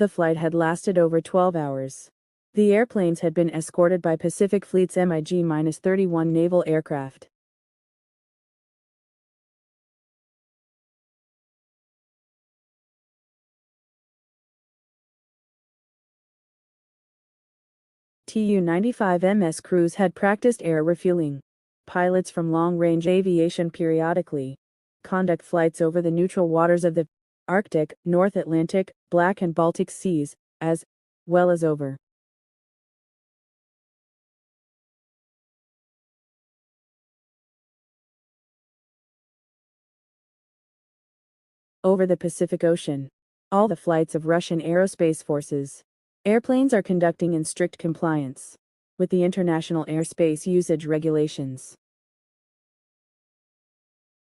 The flight had lasted over 12 hours. The airplanes had been escorted by Pacific Fleet's MiG-31 naval aircraft. TU-95 MS crews had practiced air refueling. Pilots from long-range aviation periodically conduct flights over the neutral waters of the Arctic, North Atlantic, Black and Baltic Seas, as well as over the Pacific Ocean. All the flights of Russian aerospace forces airplanes are conducting in strict compliance with the international airspace usage regulations.